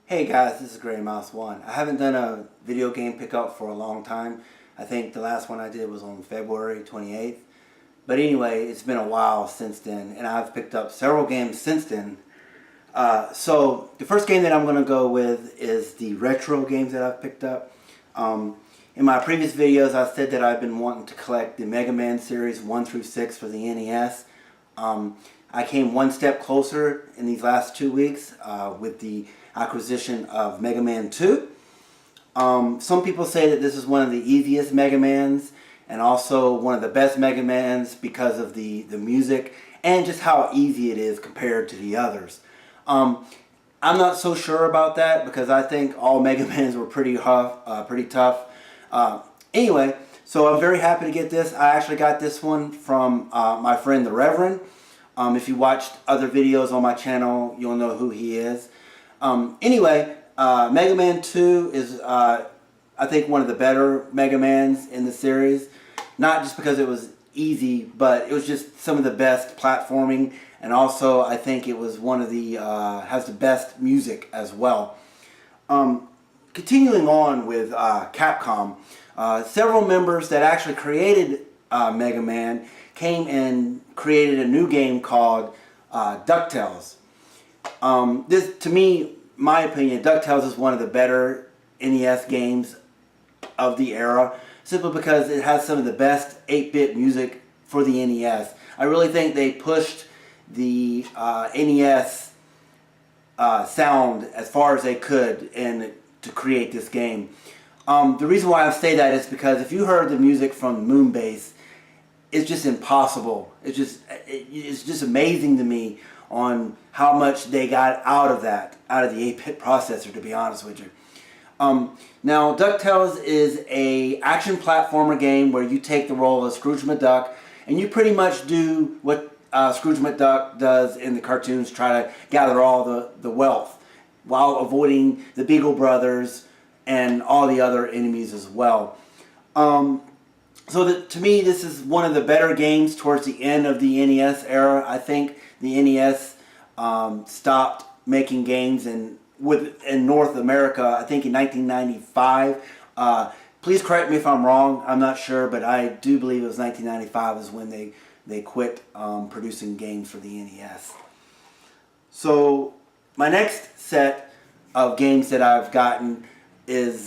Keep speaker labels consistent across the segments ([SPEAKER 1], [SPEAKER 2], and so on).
[SPEAKER 1] Hey guys, this is Graymouse 1. I haven't done a video game pickup for a long time. I think the last one I did was on February 28th. But anyway, it's been a while since then, and I've picked up several games since then. So the first game that I'm going to go with is the retro games that I've picked up. In my previous videos, I said that I've been wanting to collect the Mega Man series 1 through 6 for the NES. I came one step closer in these last 2 weeks with the acquisition of Mega Man 2. Some people say that this is one of the easiest Mega Mans and also one of the best Mega Mans because of the music and just how easy it is compared to the others. I'm not so sure about that because I think all Mega Mans were pretty tough. Anyway, so I'm very happy to get this. I actually got this one from my friend the Reverend. If you watched other videos on my channel, you'll know who he is. Anyway, Mega Man 2 is, I think, one of the better Mega Mans in the series. Not just because it was easy, but it was just some of the best platforming. And also, I think it was one of the, has the best music as well. Continuing on with Capcom, several members that actually created Mega Man came and created a new game called DuckTales. This, to me, my opinion, DuckTales is one of the better NES games of the era, simply because it has some of the best 8-bit music for the NES. I really think they pushed the NES sound as far as they could to create this game. The reason why I say that is because if you heard the music from Moonbase, it's just impossible. It's just amazing to me on how much they got out of the 8-bit processor, to be honest with you. Now, DuckTales is a action platformer game where you take the role of Scrooge McDuck, and you pretty much do what Scrooge McDuck does in the cartoons, try to gather all the wealth, while avoiding the Beagle Brothers and all the other enemies as well. So to me, this is one of the better games towards the end of the NES era. I think the NES stopped making games in North America, I think in 1995. Please correct me if I'm wrong. I'm not sure, but I do believe it was 1995 is when they quit producing games for the NES. So my next set of games that I've gotten is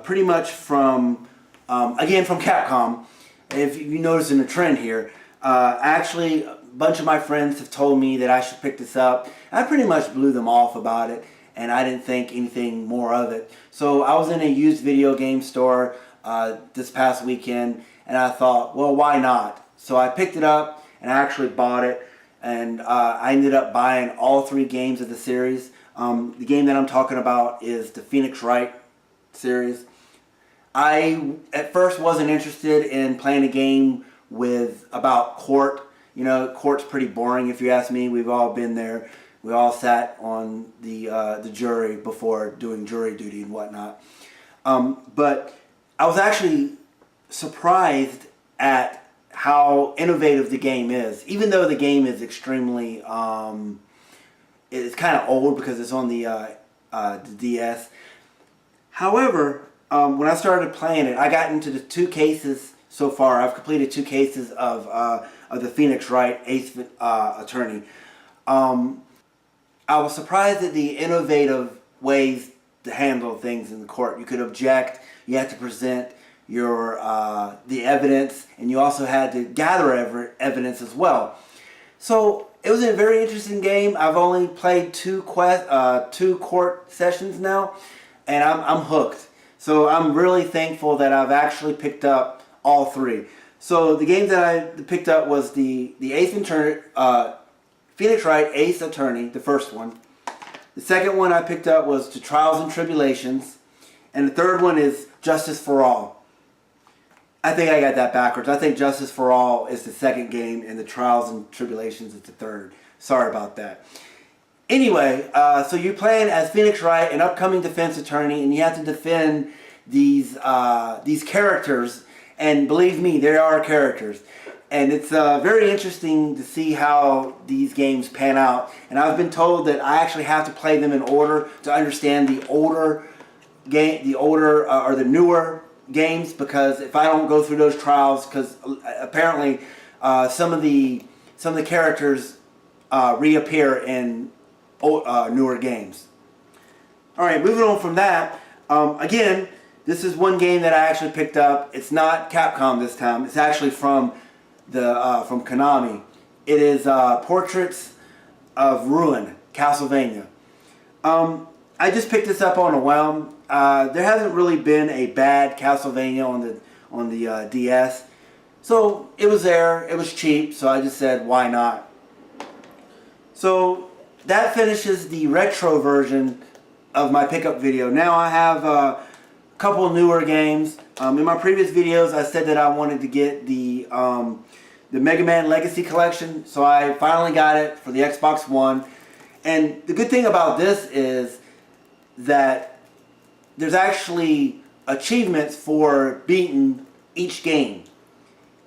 [SPEAKER 1] pretty much from, again, from Capcom. If you notice in the trend here, actually a bunch of my friends have told me that I should pick this up. I pretty much blew them off about it, and I didn't think anything more of it. So I was in a used video game store this past weekend, and I thought, well, why not? So I picked it up, and I actually bought it, and I ended up buying all 3 games of the series. The game that I'm talking about is the Phoenix Wright series. I, at first, wasn't interested in playing a game about court. You know, court's pretty boring if you ask me. We've all been there. We all sat on the jury before doing jury duty and whatnot. But I was actually surprised at how innovative the game is. Even though the game is extremely, it's kind of old because it's on the DS. However, when I started playing it, I got into the 2 cases so far. I've completed 2 cases of the Phoenix Wright Ace Attorney. I was surprised at the innovative ways to handle things in the court. You could object, you had to present your the evidence, and you also had to gather evidence as well. So it was a very interesting game. I've only played 2 court sessions now, and I'm hooked. So I'm really thankful that I've actually picked up all 3. So the game that I picked up was the Ace Attorney, Phoenix Wright Ace Attorney, the first one. The second one I picked up was the Trials and Tribulations, and the third one is Justice for All. I think I got that backwards. I think Justice for All is the second game, and the Trials and Tribulations is the third. Sorry about that. Anyway, so you're playing as Phoenix Wright, an upcoming defense attorney, and you have to defend these characters. And believe me, they are characters. And it's very interesting to see how these games pan out. And I've been told that I actually have to play them in order to understand the older or the newer games, because if I don't go through those trials, because apparently some of the characters reappear in newer games. All right, moving on from that. Again, this is one game that I actually picked up. It's not Capcom this time. It's actually from Konami. It is Portraits of Ruin, Castlevania. I just picked this up on a whim. There hasn't really been a bad Castlevania on the DS, so it was there. It was cheap, so I just said, why not? So that finishes the retro version of my pickup video. Now I have a couple newer games. In my previous videos, I said that I wanted to get the Mega Man Legacy Collection, so I finally got it for the Xbox One. And the good thing about this is that there's actually achievements for beating each game.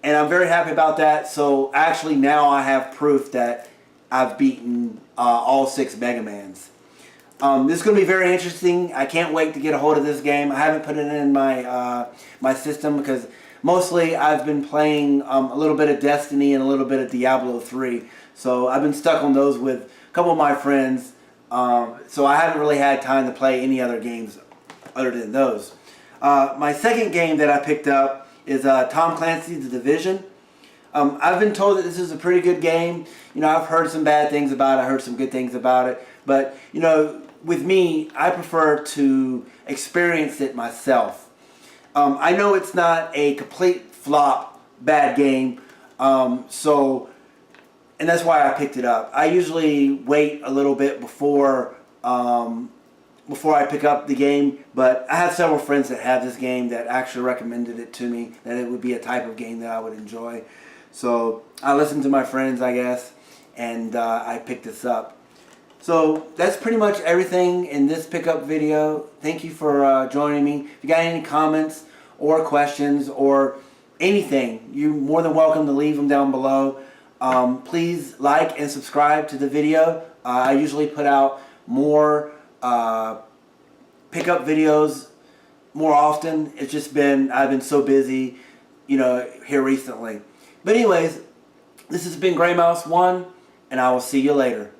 [SPEAKER 1] And I'm very happy about that. So actually now I have proof that I've beaten all 6 Mega Mans. This is going to be very interesting. I can't wait to get a hold of this game. I haven't put it in my system because mostly I've been playing a little bit of Destiny and a little bit of Diablo 3. So I've been stuck on those with a couple of my friends. So I haven't really had time to play any other games other than those. My second game that I picked up is Tom Clancy's The Division. I've been told that this is a pretty good game. You know, I've heard some bad things about it. I heard some good things about it. But, you know, with me, I prefer to experience it myself. I know it's not a complete flop, bad game. And that's why I picked it up. I usually wait a little bit before I pick up the game, but I have several friends that have this game that actually recommended it to me, that it would be a type of game that I would enjoy. So I listened to my friends, I guess, and I picked this up. So that's pretty much everything in this pickup video. Thank you for joining me. If you got any comments or questions or anything, you're more than welcome to leave them down below. Please like and subscribe to the video. I usually put out more pickup videos more often. It's just I've been so busy, you know, here recently. But anyways, this has been Graymouse 1, and I will see you later.